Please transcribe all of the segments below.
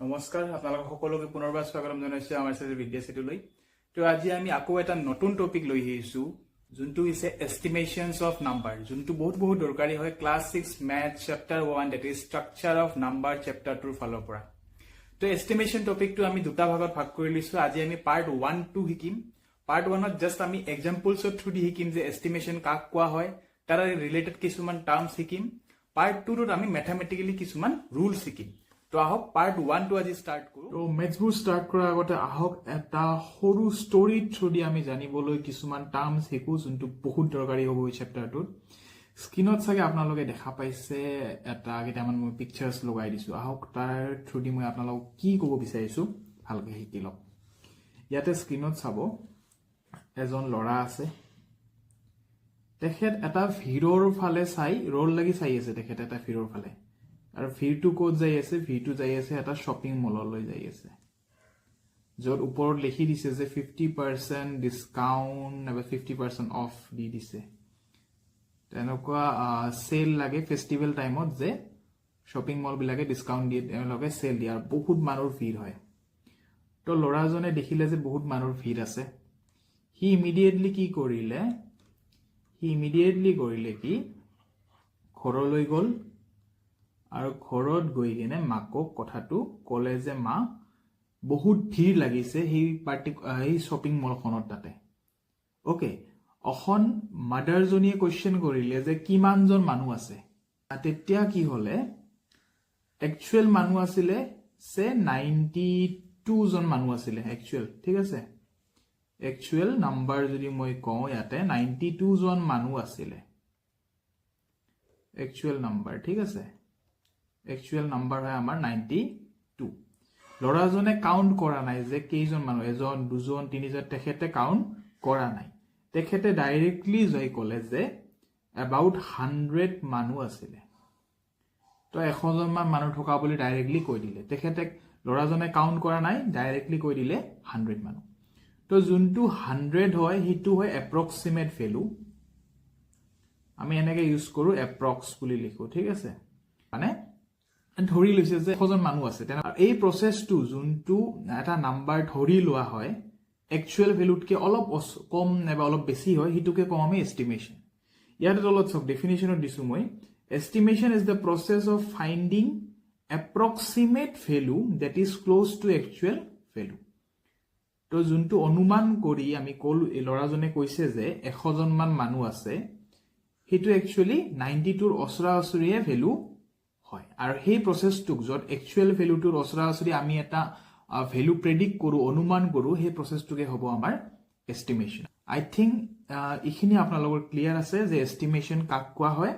নমস্কাৰ আপোনালোক সকলোকে পুনৰবাৰ স্বাগতম জনাইছো আমাৰ চেনেল বিদ্যা সেতুলৈ। তো আজি আমি আকৌ এটা নতুন টপিক লৈ আহিছো, যোনটো হৈছে এষ্টিমেশনস অফ নাম্বাৰ, যোনটো বহুত দৰকাৰী হয় class 6 math chapter 1, that is structure of number chapter 2 ফালৰ পৰা। তো এষ্টিমেশন টপিকটো আমি দুটা ভাগত ভাগ কৰি লৈছো। আজি আমি পাৰ্ট 1 2 শিকিম। পাৰ্ট 1ত জাস্ট আমি এক্সাম্পলছৰ থ্ৰু দি শিকিম যে এষ্টিমেশন কাক কোৱা হয়, তাৰ ৰিলেটেড কিছুমান টাৰ্মছ শিকিম। পাৰ্ট 2ত আমি ম্যাথমেটিক্যালি কিছুমান ৰুলছ শিকিম। তো আহক পাৰ্ট 1 টো আজি স্টাৰ্ট কৰো। তো মেথছবোৰ স্টাৰ্ট কৰাৰ আগতে আহক এটা সৰু ষ্টৰী থ্ৰু দি আমি জানিবলৈ কিছুমান টাৰ্মছ শিকো, যোনটো বহুত দৰকাৰী হ'ব এই চেপ্টাৰটোত। স্ক্ৰীনত চাগে আপোনালোকে দেখা পাইছে এটা কেইটামান মই পিকচাৰ্ছ লগাই দিছো। আহক তাৰ থ্ৰু দি মই আপোনালোকক কি ক'ব বিচাৰিছো ভালকে শিকি লওক। ইয়াতে স্ক্ৰীনত চাব এজন ল'ৰা আছে, তেখেত এটা ভিৰৰ ফালে চাই ৰল লাগি চাই আছে। তেখেত এটা ভিৰৰ ফালে, আৰু ভিৰটো ক'ত যাই আছে? ভিৰটো যাই আছে এটা শ্বপিং মললৈ যাই আছে, য'ত ওপৰত লিখি দিছে যে 50% ডিছকাউণ্ট নাইবা 50% অফ দি দিছে। তেনেকুৱা চেল লাগে ফেষ্টিভেল টাইমত, যে শ্বপিং মলবিলাকে ডিছকাউণ্ট দিয়ে, তেওঁলোকে চেল দিয়ে, আৰু বহুত মানুহৰ ভিৰ হয়। তো ল'ৰাজনে দেখিলে যে বহুত মানুহৰ ভিৰ আছে। সি ইমিডিয়েটলি কৰিলে কি ঘৰলৈ গ'ল, আৰু ঘৰত গৈ কিনে মাকক কথাটো ক'লে যে মা, বহুত ভিৰ লাগিছে সেই শ্বপিং মলখনত তাতে। অ'কে, অখন মাদাৰজনীয়ে কুৱেশ্যন কৰিলে যে কিমানজন মানুহ আছে। তেতিয়া কি হ'লে, একচুৱেল মানুহ আছিলে 92 জন মানুহ আছিলে একচুৱেল। ঠিক আছে, একচুৱেল নাম্বাৰ যদি মই কওঁ ইয়াতে 92 জন মানুহ আছিলে একচুৱেল নাম্বাৰ। ঠিক আছে, একচুৱেল নাম্বাৰ হয় আমাৰ 92। ল'ৰাজনে কাউণ্ট কৰা নাই যে কেইজন মানুহ, এজন দুজন তিনিজন, তেখেতে কাউণ্ট কৰা নাই। তেখেতে ডাইৰেক্টলি যাই ক'লে যে এবাউট 100 মানুহ আছিলে। তো 100জন মান মানুহ থকা বুলি ডাইৰেক্টলি কৈ দিলে। ল'ৰাজনে কাউণ্ট কৰা নাই, ডাইৰেক্টলি কৈ দিলে 100 মানুহ। তো যোনটো 100 হয় সেইটো হয় এপ্ৰক্সিমেট ভেলু। আমি এনেকে ইউজ কৰো, এপ্ৰক্স বুলি লিখো। ঠিক আছে, মানে ধৰি লৈছে যে 100জন মানুহ আছে। এই প্ৰচেছটো যোনটো এটা নাম্বাৰ ধৰি লোৱা হয় একচুৱেল ভেলুতকে অলপ কম নাইবা অলপ বেছি হয়, সেইটোকে কওঁ আমি এষ্টিমেশ্যন। ইয়াতে তলত চাওক ডেফিনেশ্যনত দিছো মই, estimation is the process of finding approximate value that is close to actual value. তো যোনটো অনুমান কৰি আমি ক'লো, ল'ৰাজনে কৈছে যে 100জন মান মানুহ আছে, সেইটো একচুৱেলি 92ৰ ওচৰা ওচৰিয়ে ভেলু হয়। আৰু সেই প্ৰচেছটোক য'ত একচুৱেল ভেলুটোৰ ওচৰা ওচৰি আমি এটা ভেলু প্ৰেডিক্ট কৰোঁ, অনুমান কৰোঁ, সেই প্ৰচেছটোকে হ'ব আমাৰ এষ্টিমেশ্যন। আই থিংক এইখিনি আপোনালোকৰ ক্লিয়াৰ আছে যে এষ্টিমেশ্যন কাক কোৱা হয়,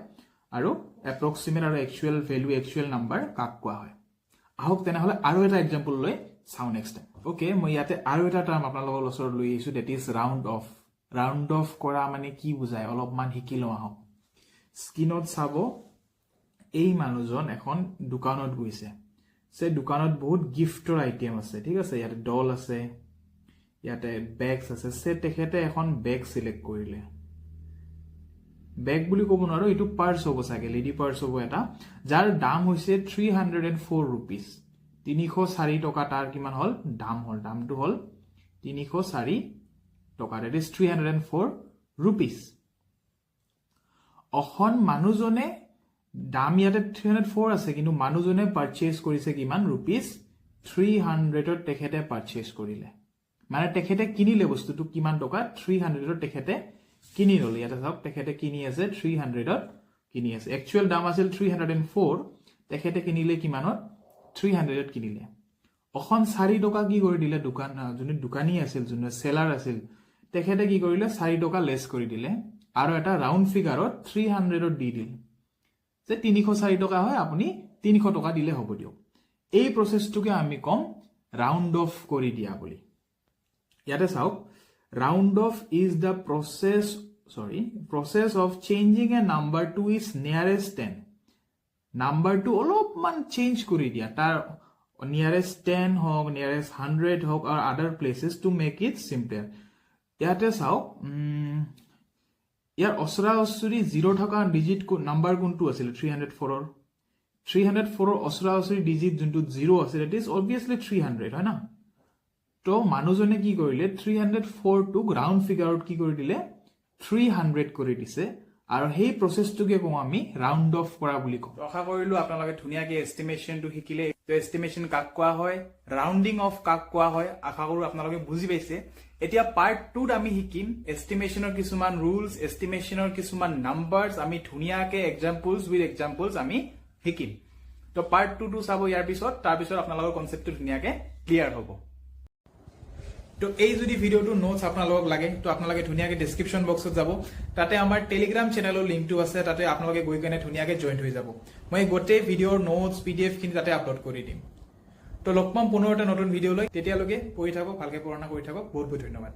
আৰু এপ্ৰক্সিমেট আৰু একচুৱেল ভেলু, একচুৱেল নাম্বাৰ কাক কোৱা হয়। আহক তেনেহ'লে আৰু এটা এক্সাম্পল লৈ চাওঁ নেক্সট টাইম। অ'কে, মই ইয়াতে আৰু এটা টাৰ্ম আপোনালোকৰ ওচৰত লৈ আহিছোঁ, that is round off. Round off কৰা মানে কি বুজায় অলপমান শিকি লওঁ আহক। স্ক্ৰীনত চাব, এই মানুহজন এখন দোকানত গৈছে। দোকানত বহুত গিফ্টৰ আইটেম আছে। ঠিক আছে, ইয়াতে ডল আছে, ইয়াতে বেগছ আছে। তেখেতে এখন বেগ চিলেক্ট কৰিলে। বেগ বুলি ক'ব নোৱাৰো, এইটো পাৰ্চ হ'ব চাগে, লেডি পাৰ্চ হ'ব এটা, যাৰ দাম হৈছে 304 ৰুপিজ। 304 টকা তাৰ কিমান হ'ল? দামটো হ'ল 304 টকা, ডেট ইজ 304 ৰুপিজ। অখন মানুহজনে দাম ইয়াতে 304 আছে, কিন্তু মানুহজনে পাৰচেজ কৰিছে কিমান? ৰুপিজ 300ত তেখেতে পাৰচেজ কৰিলে। মানে তেখেতে কিনিলে বস্তুটো কিমান টকাত? 300ত তেখেতে কিনি ল'লে। ইয়াতে চাওক, তেখেতে কিনি আছে 300ত কিনি আছে। একচুৱেল দাম আছিল 304, তেখেতে কিনিলে কিমানত? 300ত কিনিলে। অখন 4 টকা কি কৰি দিলে, যোনে দোকানী আছিল, যোনে চেলাৰ আছিল, তেখেতে কি কৰিলে? 4 টকা লেছ কৰি দিলে, আৰু এটা ৰাউণ্ড ফিগাৰত 300ত দি দিল যে 304 টকা হয়, আপুনি 300 টকা দিলে হ'ব দিয়ক। এই প্ৰচেছটোকে আমি ক'ম ৰাউণ্ড অফ কৰি দিয়া বুলি। ইয়াতে চাওক, round off is the process of changing a number to is nearest 10। নাম্বাৰটো অলপমান চেঞ্জ কৰি দিয়া, তাৰ নিয়াৰেষ্ট 10 হওক, নিয়াৰেষ্ট 100 হওক, আৰু আদাৰ places to make it simple. ইয়াতে চাওক, ইয়াৰ ওচৰা ওচৰি 0 থকা ডিজিট নাম্বাৰ কোনটো আছিল? 304ৰ 304 অসৰা অসৰি ডিজিট যোনটো 0 আছে দ্যাট ইজ অবভিয়াছলি 300 হয় না তো মানুহজনে কি কৰিলে 304 টোক ৰাউণ্ড ফিগাৰত কি কৰি দিলে 300 কৰি দিছে আৰু সেই প্ৰসেছটোকে কওঁ আমি ৰাউণ্ড অফ কৰা বুলি কওঁ আশা কৰিলো আপোনালোকে ধুনীয়াকৈ এষ্টিমেশ্যনটো শিকিলে তো এষ্টিমেশ্যন কাক কোৱা হয় ৰাউণ্ডিং অফ কাক কোৱা হয় আশা কৰো আপোনালোকে বুজি পাইছে এতিয়া পাৰ্ট 2 ত আমি শিকিম এষ্টিমেশ্যনৰ কিছুমান ৰুলছ এষ্টিমেশ্যনৰ কিছুমান নাম্বাৰছ আমি ধুনীয়াকৈ এক্সাম্পলছ উইথ এক্সাম্পলছ আমি শিকিম তো পাৰ্ট 2 টো চাব ইয়াৰ পিছত তাৰ পিছত আপোনালোকৰ কনসেপ্টটো ধুনীয়াকৈ ক্লিয়াৰ হ'ব তো এই যদি ভিডিওটো নোটস আপোনালোকক লাগে তো আপোনালোকে ধুনীয়াকৈ ডেসক্ৰিপশন বক্সত যাব তাতে আমাৰ টেলিগ্ৰাম চেনেলৰ লিংকটো আছে তাতে আপোনালোকে গৈ কেনে ধুনীয়াকৈ জয়েন হৈ যাব মই গোটেই ভিডিওৰ নোটস পিডিএফ খিনি তাতে আপলোড কৰি দিম তো লগ পাম পুনৰ এটা নতুন ভিডিও লৈ তেতিয়ালৈকে পঢ়ি থাকক ভালকৈ পঢ়া শুনা কৰি থাকক বহুত বহুত ধন্যবাদ